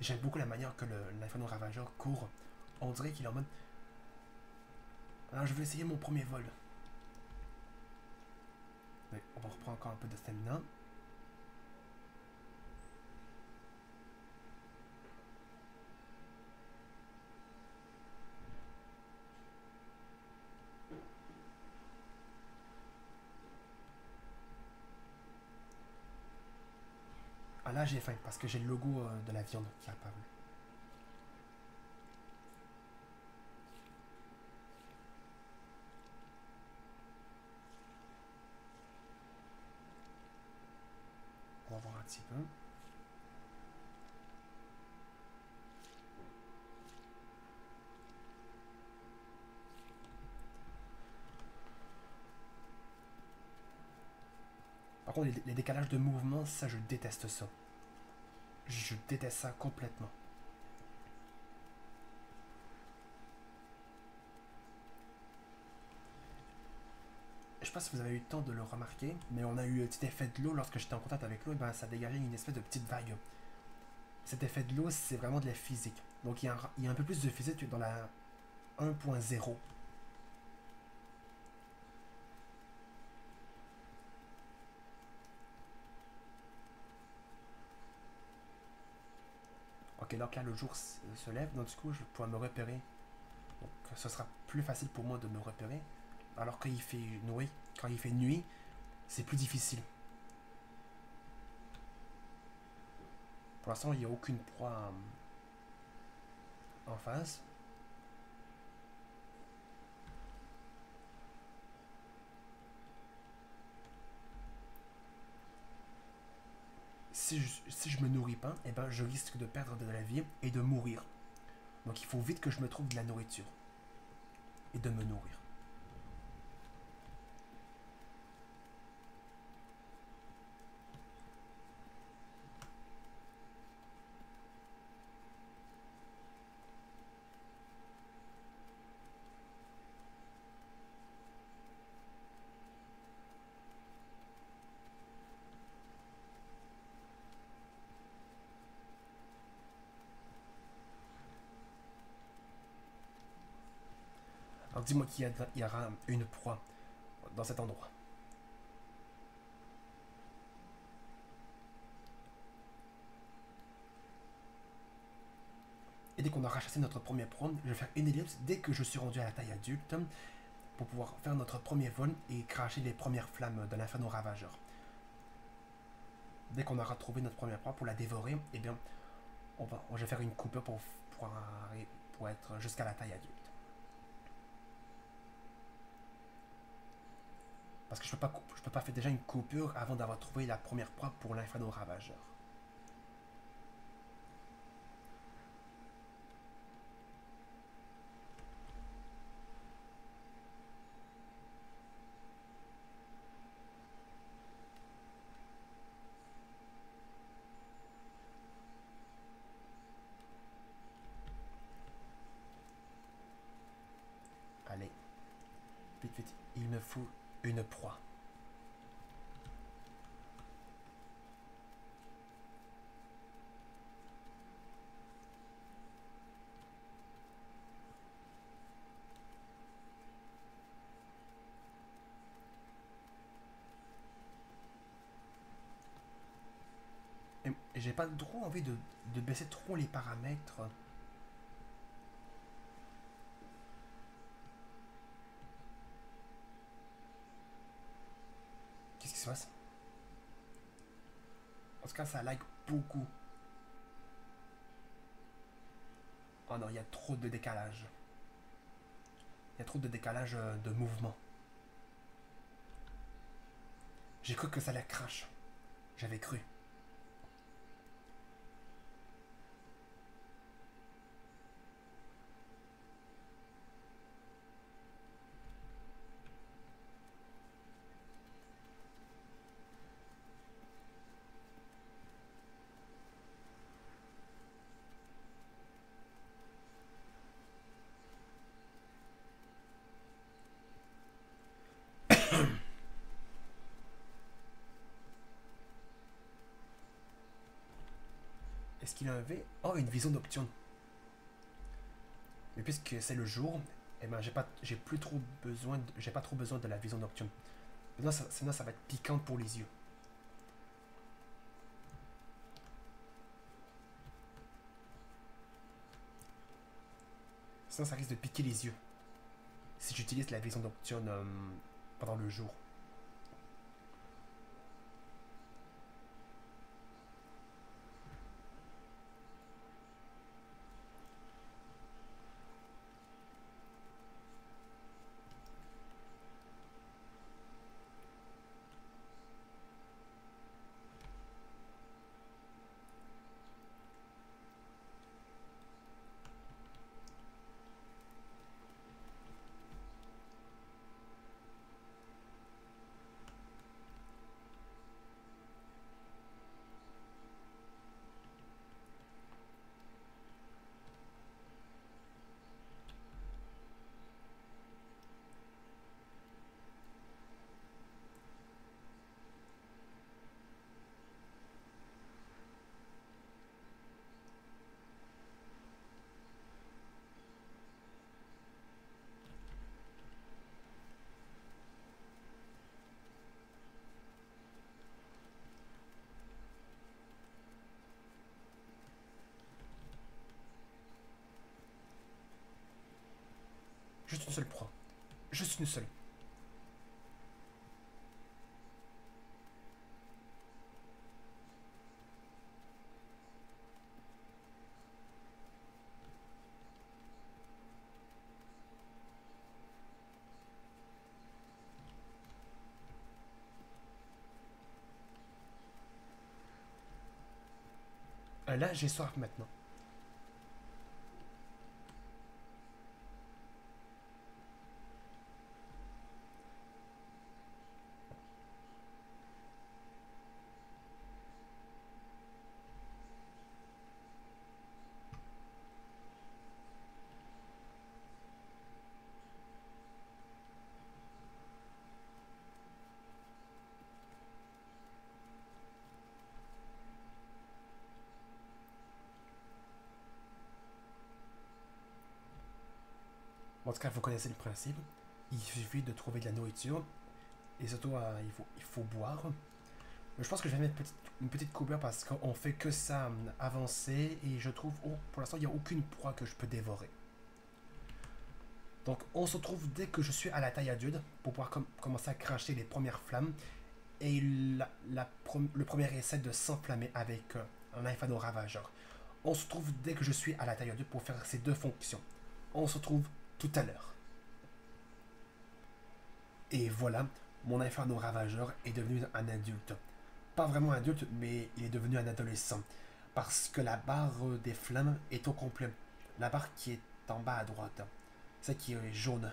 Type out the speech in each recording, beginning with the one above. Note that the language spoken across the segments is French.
J'aime beaucoup la manière que l'Inferno Ravageur court. On dirait qu'il est en mode... Alors je vais essayer mon premier vol. Mais on va reprendre encore un peu de stamina. Ah là j'ai faim parce que j'ai le logo de la viande qui est apparu. On va voir un petit peu. Par contre, les décalages de mouvement, ça, je déteste ça. Je déteste ça complètement. Je sais pas si vous avez eu le temps de le remarquer, mais on a eu un petit effet de l'eau lorsque j'étais en contact avec l'eau, et ben ça dégageait une espèce de petite vague. Cet effet de l'eau, c'est vraiment de la physique. Donc il y a un peu plus de physique que dans la 1.0. Ok, donc là le jour se lève, donc du coup je vais pouvoir me repérer. Donc ce sera plus facile pour moi de me repérer. Alors quand il fait nuit, c'est plus difficile. Pour l'instant, il n'y a aucune proie en face. Si je me nourris pas, eh ben, je risque de perdre de la vie et de mourir. Donc il faut vite que je me trouve de la nourriture et de me nourrir. Alors dis-moi qu'il y aura une proie dans cet endroit. Et dès qu'on aura chassé notre premier proie, je vais faire une ellipse dès que je suis rendu à la taille adulte pour pouvoir faire notre premier vol et cracher les premières flammes de l'inferno ravageur. Dès qu'on aura trouvé notre première proie pour la dévorer, eh bien, je vais faire une coupe pour être jusqu'à la taille adulte. Parce que je peux pas faire déjà une coupure avant d'avoir trouvé la première proie pour l'inferno ravageur. Allez, vite, vite, il me faut une proie. Et j'ai pas trop envie de baisser trop les paramètres. Qu'est-ce qui se passe? En tout cas, ça lag beaucoup. Oh non, il y a trop de décalage. Il y a trop de décalage de mouvement. J'ai cru que ça allait crash. J'avais cru. Est-ce qu'il a un V? Oh, une vision nocturne. Mais puisque c'est le jour, eh ben j'ai plus trop besoin, j'ai pas trop besoin de la vision nocturne. Sinon ça va être piquant pour les yeux. Sinon ça risque de piquer les yeux. Si j'utilise la vision nocturne pendant le jour. Juste une seule proie. Juste une seule. Là, j'ai soif maintenant. En tout cas, vous connaissez le principe. Il suffit de trouver de la nourriture. Et surtout, il faut boire. Je pense que je vais mettre une petite coupure parce qu'on fait que ça avancer. Et je trouve, oh, pour l'instant, il n'y a aucune proie que je peux dévorer. Donc, on se retrouve dès que je suis à la taille adulte pour pouvoir commencer à cracher les premières flammes. Et le premier essai de s'enflammer avec un Inferno Ravageur. On se retrouve dès que je suis à la taille adulte pour faire ces deux fonctions. On se retrouve tout à l'heure. Et voilà, mon Inferno Ravageur est devenu un adulte. Pas vraiment un adulte, mais il est devenu un adolescent. Parce que la barre des flammes est au complet. La barre qui est en bas à droite. Celle qui est jaune.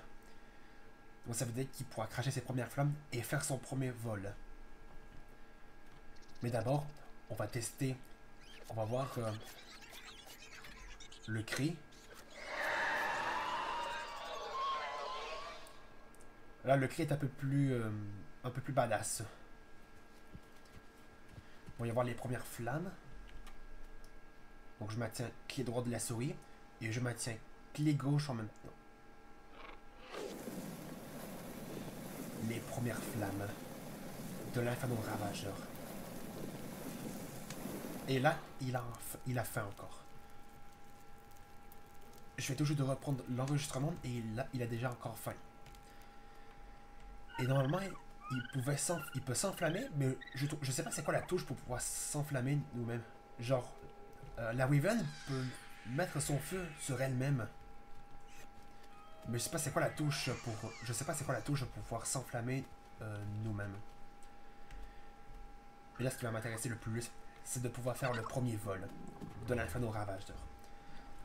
Donc ça veut dire qu'il pourra cracher ses premières flammes et faire son premier vol. Mais d'abord, on va tester. On va voir le cri. Là, le cri est un peu plus badass. On va y avoir les premières flammes. Donc je maintiens clic droit de la souris et je maintiens clic gauche en même temps. Les premières flammes de l'Inferno Ravageur. Et là, il a faim encore. Je vais toujours de reprendre l'enregistrement et là, il a déjà encore faim. Et normalement, il peut s'enflammer, mais je sais pas c'est quoi la touche pour pouvoir s'enflammer nous-mêmes. Genre, la Wyvern peut mettre son feu sur elle-même. Mais je sais pas c'est quoi la touche pour pouvoir s'enflammer nous-mêmes. Et là, ce qui va m'intéresser le plus, c'est de pouvoir faire le premier vol de l'Inferno Ravageur.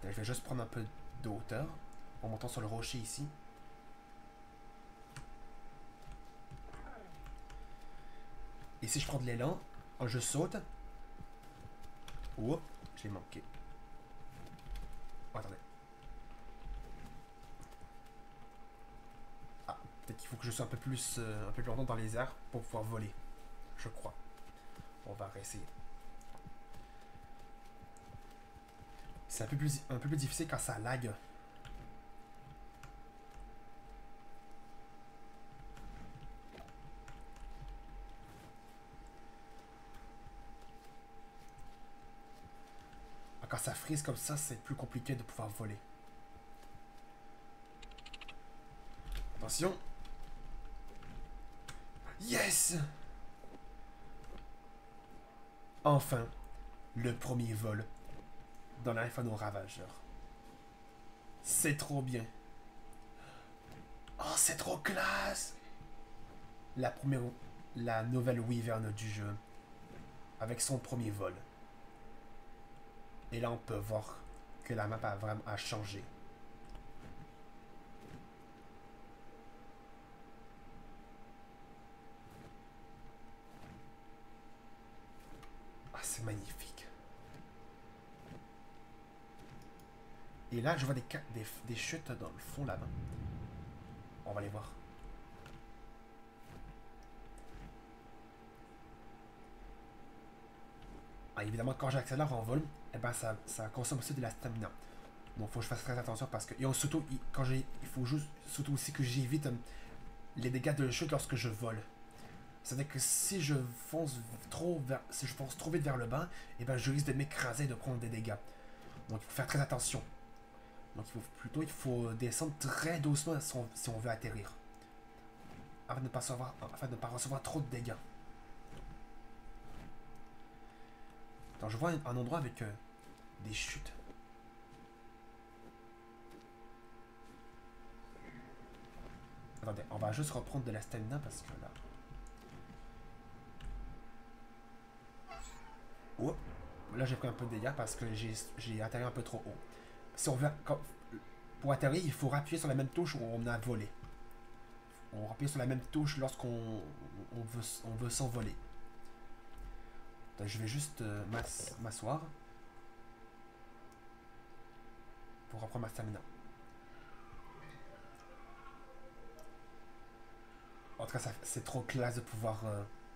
Je vais juste prendre un peu de hauteur en montant sur le rocher ici. Et si je prends de l'élan, je saute. Oh, j'ai manqué. Oh, attendez. Ah, peut-être qu'il faut que je sois un peu plus longtemps dans les airs pour pouvoir voler. Je crois. On va réessayer. C'est un peu plus difficile quand ça lag. Quand ça frise comme ça, c'est plus compliqué de pouvoir voler. Attention. Yes! Enfin, le premier vol dans l'Inferno Ravageur. C'est trop bien. Oh, c'est trop classe! La nouvelle Wyvern du jeu. Avec son premier vol. Et là, on peut voir que la map a vraiment changé. Ah, c'est magnifique. Et là, je vois des chutes dans le fond là-bas. On va les voir. Ah, évidemment, quand j'accélère en vol, eh ben, ça consomme aussi de la stamina. Donc, il faut que je fasse très attention parce que. Et surtout, il faut juste, surtout aussi que j'évite les dégâts de chute lorsque je vole. C'est-à-dire que si je fonce trop vite vers le bas, eh ben, je risque de m'écraser et de prendre des dégâts. Donc, il faut faire très attention. Donc, il faut descendre très doucement si on veut atterrir. Afin de ne pas recevoir trop de dégâts. Donc, je vois un endroit avec des chutes. Attendez, on va juste reprendre de la stamina parce que là... Oh, là j'ai pris un peu de dégâts parce que j'ai atterri un peu trop haut. Si on veut, pour atterrir, il faut appuyer sur la même touche où on a volé. On appuie sur la même touche lorsqu'on veut s'envoler. Donc je vais juste m'asseoir pour reprendre ma stamina. En tout cas, c'est trop classe de pouvoir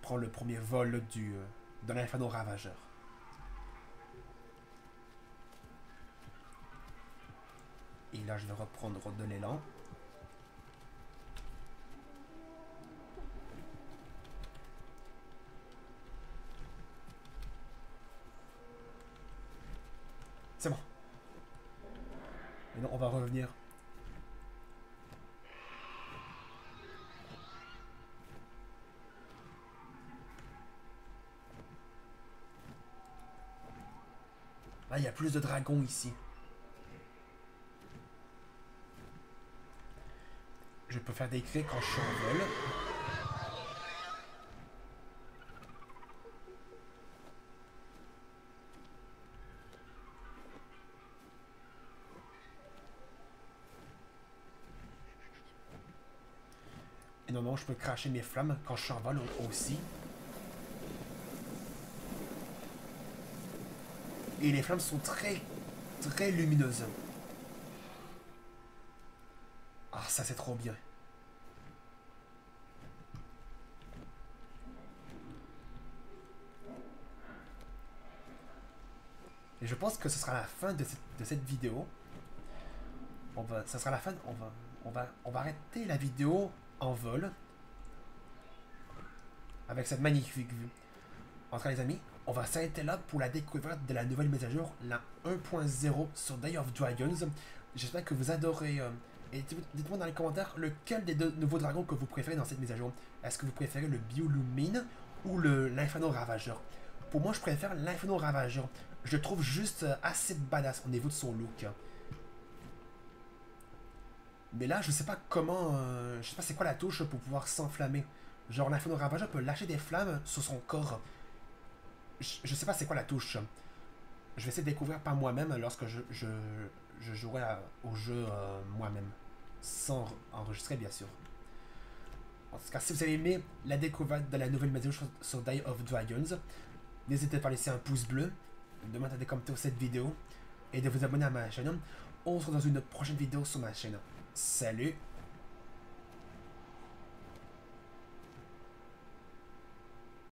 prendre le premier vol de l'Inferno Ravageur. Et là, je vais reprendre de l'élan. C'est bon. Maintenant, on va revenir. Là, il y a plus de dragons ici. Je peux faire des cris quand je suis en vol. Et non, je peux cracher mes flammes quand je suis en vol aussi. Et les flammes sont très, très lumineuses. Ah, ça c'est trop bien. Et je pense que ce sera la fin de cette vidéo. Ça sera la fin. On va arrêter la vidéo en vol. Avec cette magnifique vue. En tout cas, les amis, on va s'arrêter là pour la découverte de la nouvelle mise à jour, la 1.0 sur Day of Dragons. J'espère que vous adorez. Et dites-moi dans les commentaires lequel des deux nouveaux dragons que vous préférez dans cette mise à jour. Est-ce que vous préférez le Biolumine ou l'Inferno Ravageur? Pour moi, je préfère l'Inferno Ravageur. Je le trouve juste assez badass au niveau de son look. Mais là, je sais pas comment. Je sais pas c'est quoi la touche pour pouvoir s'enflammer. Genre, l'Inferno Ravageur peut lâcher des flammes sur son corps. Je sais pas c'est quoi la touche. Je vais essayer de découvrir par moi-même lorsque je jouerai au jeu moi-même. Sans enregistrer, bien sûr. En tout cas, si vous avez aimé la découverte de la nouvelle vidéo sur Day of Dragons, n'hésitez pas à laisser un pouce bleu, de mettre des commentaires sur cette vidéo et de vous abonner à ma chaîne. On se retrouve dans une prochaine vidéo sur ma chaîne. Salut!